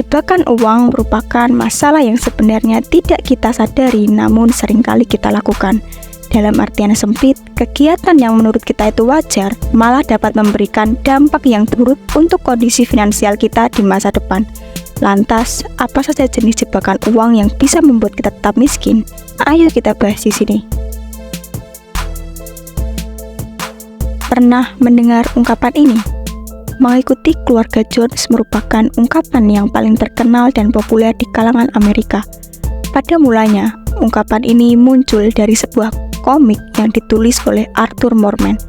Jebakan uang merupakan masalah yang sebenarnya tidak kita sadari namun seringkali kita lakukan. Dalam artian sempit, kegiatan yang menurut kita itu wajar malah dapat memberikan dampak yang buruk untuk kondisi finansial kita di masa depan. Lantas, apa saja jenis jebakan uang yang bisa membuat kita tetap miskin? Ayo kita bahas di sini. Pernah mendengar ungkapan ini? Mengikuti keluarga Jones merupakan ungkapan yang paling terkenal dan populer di kalangan Amerika. Pada mulanya, ungkapan ini muncul dari sebuah komik yang ditulis oleh Arthur Morgan.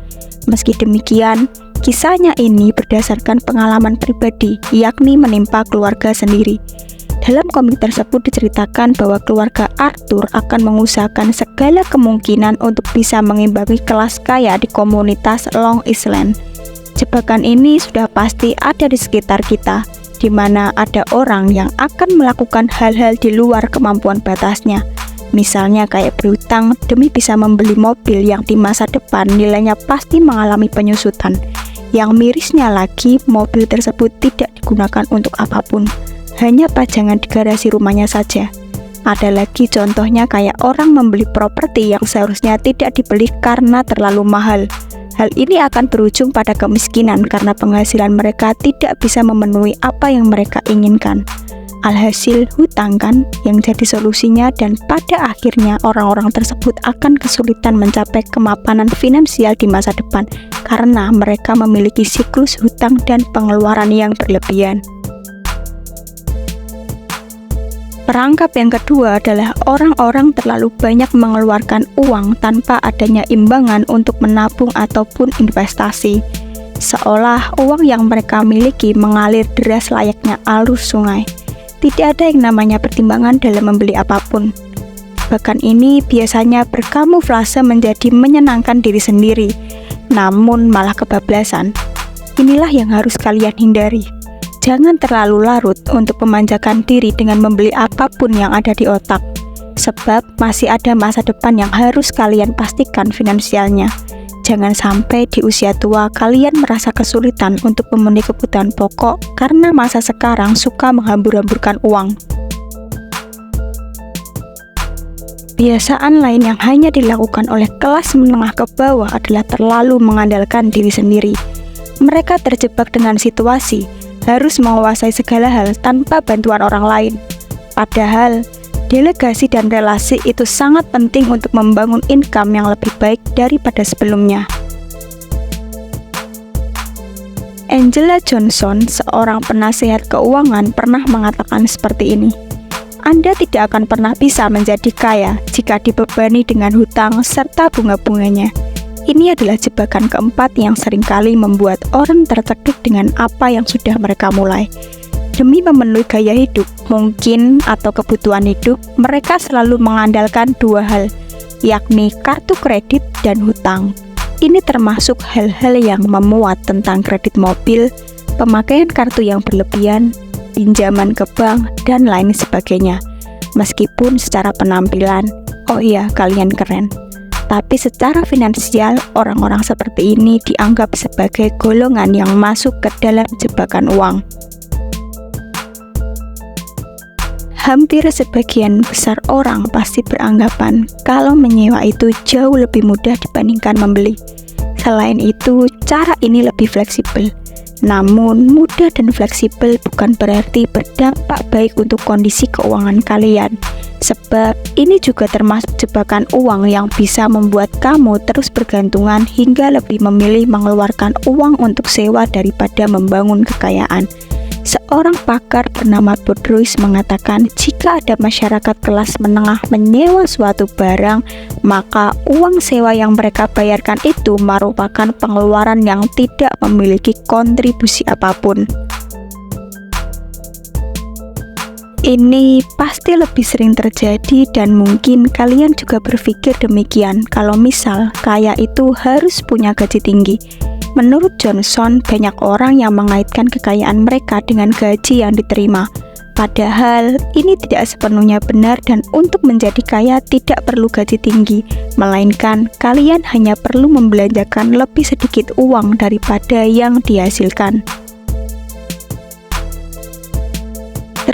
Meski demikian, kisahnya ini berdasarkan pengalaman pribadi, yakni menimpa keluarga sendiri. Dalam komik tersebut diceritakan bahwa keluarga Arthur akan mengusahakan segala kemungkinan untuk bisa mengimbangi kelas kaya di komunitas Long Island. Jebakan ini sudah pasti ada di sekitar kita, di mana ada orang yang akan melakukan hal-hal di luar kemampuan batasnya. Misalnya kayak berhutang demi bisa membeli mobil yang di masa depan nilainya pasti mengalami penyusutan. Yang mirisnya lagi, mobil tersebut tidak digunakan untuk apapun, hanya pajangan di garasi rumahnya saja. Ada lagi contohnya kayak orang membeli properti yang seharusnya tidak dibeli karena terlalu mahal. Hal ini akan berujung pada kemiskinan karena penghasilan mereka tidak bisa memenuhi apa yang mereka inginkan. Alhasil hutang kan yang jadi solusinya, dan pada akhirnya orang-orang tersebut akan kesulitan mencapai kemapanan finansial di masa depan karena mereka memiliki siklus hutang dan pengeluaran yang berlebihan. Perangkap yang kedua adalah orang-orang terlalu banyak mengeluarkan uang tanpa adanya imbangan untuk menabung ataupun investasi. Seolah uang yang mereka miliki mengalir deras layaknya arus sungai. Tidak ada yang namanya pertimbangan dalam membeli apapun. Bahkan ini biasanya berkamuflase menjadi menyenangkan diri sendiri, namun malah kebablasan. Inilah yang harus kalian hindari. Jangan terlalu larut untuk memanjakan diri dengan membeli apapun yang ada di otak, sebab masih ada masa depan yang harus kalian pastikan finansialnya. Jangan sampai di usia tua kalian merasa kesulitan untuk memenuhi kebutuhan pokok karena masa sekarang suka menghambur-hamburkan uang. Kebiasaan lain yang hanya dilakukan oleh kelas menengah ke bawah adalah terlalu mengandalkan diri sendiri. Mereka terjebak dengan situasi harus menguasai segala hal tanpa bantuan orang lain. Padahal, delegasi dan relasi itu sangat penting untuk membangun income yang lebih baik daripada sebelumnya. Angela Johnson, seorang penasehat keuangan, pernah mengatakan seperti ini. Anda tidak akan pernah bisa menjadi kaya jika dibebani dengan hutang serta bunga-bunganya. Ini adalah jebakan keempat yang seringkali membuat orang tercekik dengan apa yang sudah mereka mulai. Demi memenuhi gaya hidup, mungkin atau kebutuhan hidup, mereka selalu mengandalkan dua hal, yakni kartu kredit dan hutang. Ini termasuk hal-hal yang memuat tentang kredit mobil, pemakaian kartu yang berlebihan, pinjaman ke bank, dan lain sebagainya. Meskipun secara penampilan, oh iya kalian keren, tapi secara finansial, orang-orang seperti ini dianggap sebagai golongan yang masuk ke dalam jebakan uang. Hampir sebagian besar orang pasti beranggapan kalau menyewa itu jauh lebih mudah dibandingkan membeli. Selain itu, cara ini lebih fleksibel. Namun, mudah dan fleksibel bukan berarti berdampak baik untuk kondisi keuangan kalian. Sebab ini juga termasuk jebakan uang yang bisa membuat kamu terus bergantungan hingga lebih memilih mengeluarkan uang untuk sewa daripada membangun kekayaan. Seorang pakar bernama Boudreaux mengatakan jika ada masyarakat kelas menengah menyewa suatu barang, maka uang sewa yang mereka bayarkan itu merupakan pengeluaran yang tidak memiliki kontribusi apapun. Ini pasti lebih sering terjadi dan mungkin kalian juga berpikir demikian kalau misal kaya itu harus punya gaji tinggi. Menurut Johnson, banyak orang yang mengaitkan kekayaan mereka dengan gaji yang diterima. Padahal ini tidak sepenuhnya benar dan untuk menjadi kaya tidak perlu gaji tinggi, melainkan kalian hanya perlu membelanjakan lebih sedikit uang daripada yang dihasilkan.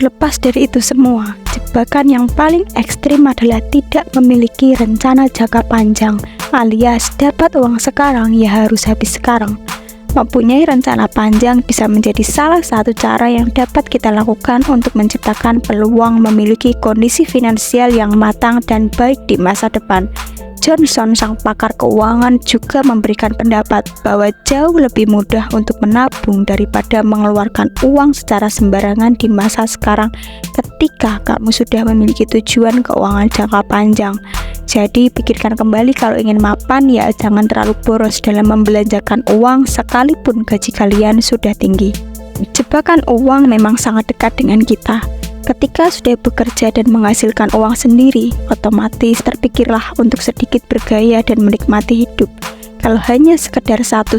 Terlepas dari itu semua, jebakan yang paling ekstrim adalah tidak memiliki rencana jangka panjang, alias dapat uang sekarang ya harus habis sekarang. Mempunyai rencana panjang bisa menjadi salah satu cara yang dapat kita lakukan untuk menciptakan peluang memiliki kondisi finansial yang matang dan baik di masa depan. Johnson, sang pakar keuangan, juga memberikan pendapat bahwa jauh lebih mudah untuk menabung daripada mengeluarkan uang secara sembarangan di masa sekarang ketika kamu sudah memiliki tujuan keuangan jangka panjang. Jadi pikirkan kembali, kalau ingin mapan ya jangan terlalu boros dalam membelanjakan uang sekalipun gaji kalian sudah tinggi. Jebakan uang memang sangat dekat dengan kita. Ketika sudah bekerja dan menghasilkan uang sendiri, otomatis terpikirlah untuk sedikit bergaya dan menikmati hidup. Kalau hanya sekedar 1-2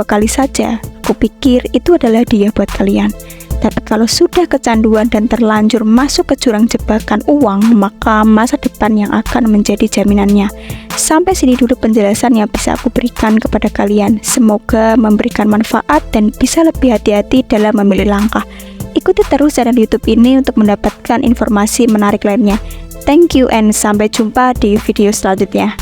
kali saja, aku pikir itu adalah dia buat kalian. Tapi kalau sudah kecanduan dan terlanjur masuk ke jurang jebakan uang, maka masa depan yang akan menjadi jaminannya. Sampai sini dulu penjelasan yang bisa aku berikan kepada kalian. Semoga memberikan manfaat dan bisa lebih hati-hati dalam memilih langkah. Ikuti terus channel YouTube ini untuk mendapatkan informasi menarik lainnya. Thank you and sampai jumpa di video selanjutnya.